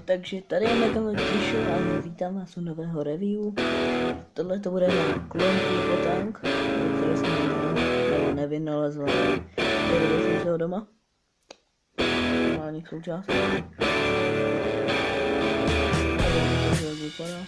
Takže tady je Megalotišo a vítám vás u nového review. Tohle to bude na klon Tank, který jsem nevynalezl, který jsem si ho doma. Normálních součástí. Takže to vypadá.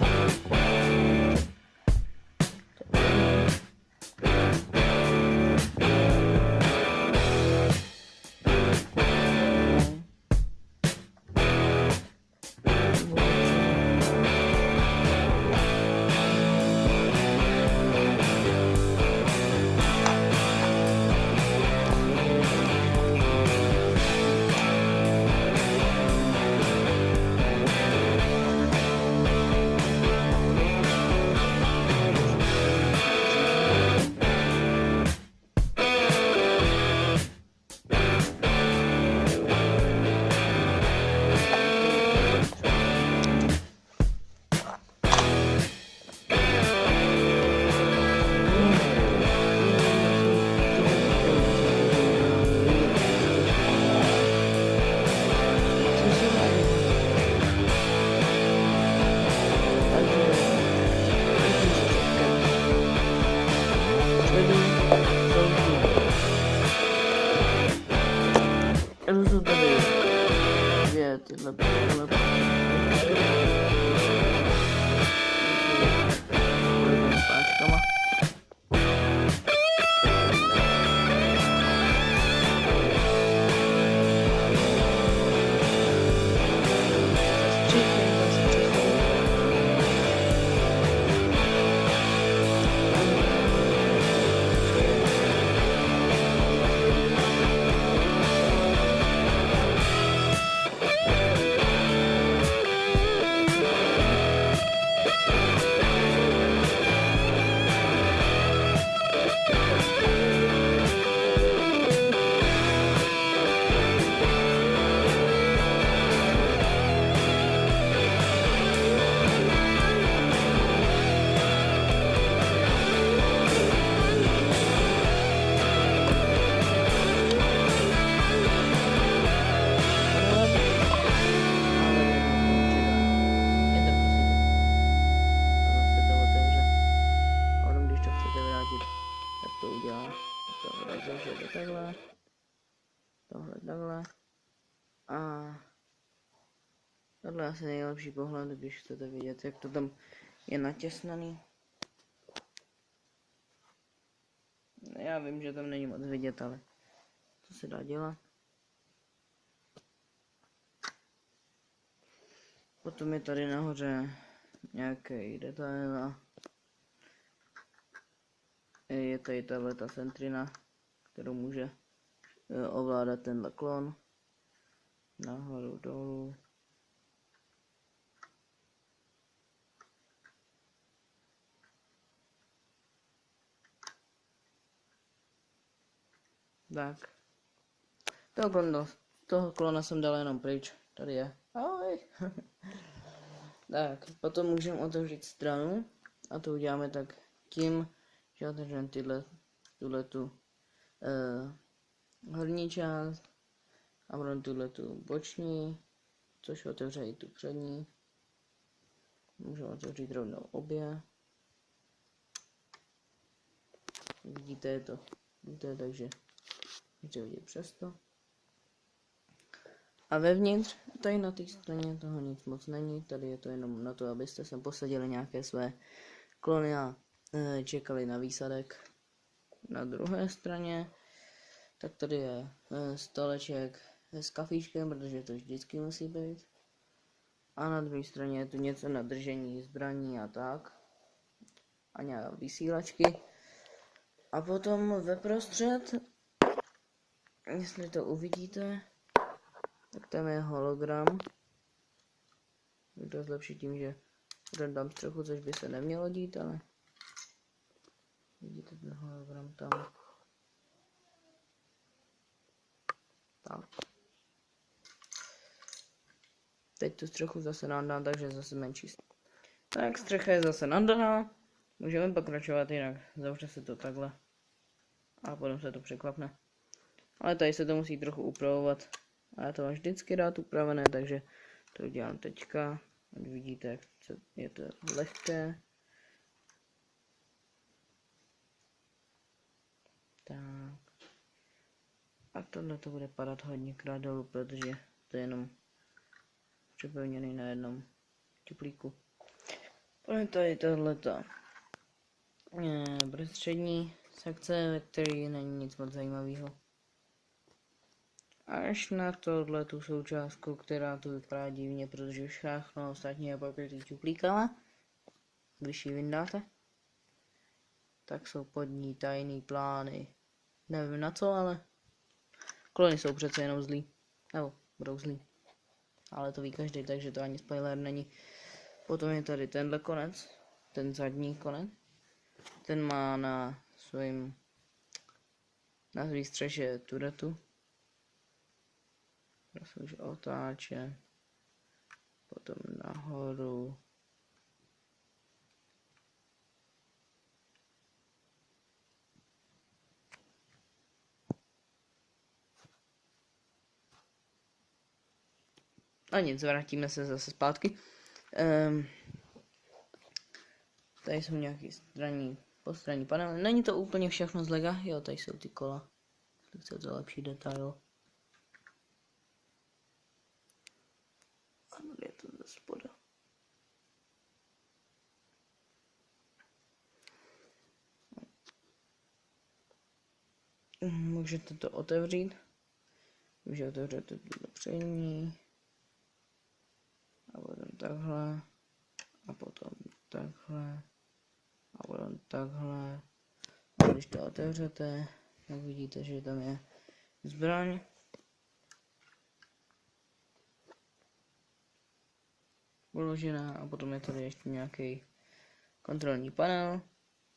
Jsou tady dvě tyhle páčkama. Tohle a tohle je asi nejlepší pohled, když chcete vidět, jak to tam je natěsnaný. Já vím, že tam není moc vidět, ale to se dá dělat. Potom je tady nahoře nějaký detail a je tady tato centrina, kterou může ovládat tenhle klon. Nahoru, dolů. Tak. Toho klona jsem dal jenom pryč. Tady je. Ahoj. Tak, potom můžeme otevřít stranu. A to uděláme tak tím, že otevřeme tuhletu horní část a potom tuhletu boční, což otevře i tu přední. Můžeme otevřít rovnou obě. Vidíte, je to takže můžete vidět přesto. A vevnitř, tady na té straně toho nic moc není, tady je to jenom na to, abyste sem posadili nějaké své klony a čekali na výsadek. Na druhé straně, tak tady je stoleček s kafíčkem, protože to vždycky musí být. A na druhé straně je tu něco na držení zbraní a tak. A nějaké vysílačky. A potom ve prostřed, jestli to uvidíte, tak tam je hologram. Je to zlepší tím, že dám střechu, což by se nemělo dít, ale vidíte ten hologram tam. Tak. Teď tu střechu zase nandáme, takže zase menší. Tak, střecha je zase nandaná. Můžeme pokračovat jinak. Zavře se to takhle. A potom se to překlapne. Ale tady se to musí trochu upravovat. A já to mám vždycky rád upravené, takže To udělám teďka, ať vidíte, jak je to lehké. Tak. A tohle to bude padat hodněkrát dolů, protože to je jenom připevněný na jednom čuplíku. Potom tady tohleto prostřední sekce, ve které není nic moc zajímavého. Až na tohle tu součástku, která tu vypadá divně, protože všechno ostatní je pokrytý čuplíkama. Když ji vyndáte, tak jsou pod ní tajný plány. Nevím na co, ale klony jsou přece jenom zlí. Nebo budou zlí. Ale to ví každý, takže to ani spoiler není. Potom je tady tenhle konec, ten zadní konec. Ten má na svým střeše turetu. To se už otáče. Potom nahoru. A nic, vrátíme se zase zpátky. Tady jsou nějaký postranní panely. Není to úplně všechno z lega. Jo, tady jsou ty kola. Tak chcete lepší detail. A je to ze spoda. Můžete to otevřít. Když otevřete to přední. A potom takhle. A potom takhle. A potom takhle. A když to otevřete, tak vidíte, že tam je zbraň. Uložená a potom je tady ještě nějaký kontrolní panel,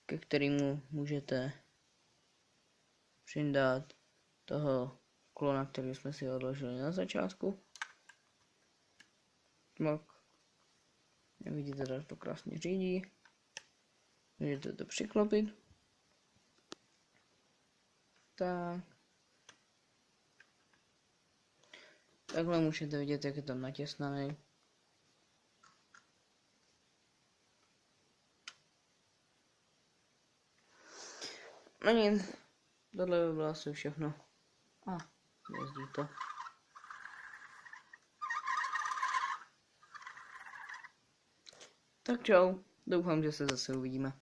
ke kterému můžete přindat toho klona, který jsme si odložili na začátku. Mok. Jak vidíte, tady to krásně řídí. Můžete to přiklopit. Tak. Takhle můžete vidět, jak je tam natěsnaný. No nic, tohle by bylo asi všechno. A, jezdí to. Tak čau, doufám, že se zase uvidíme.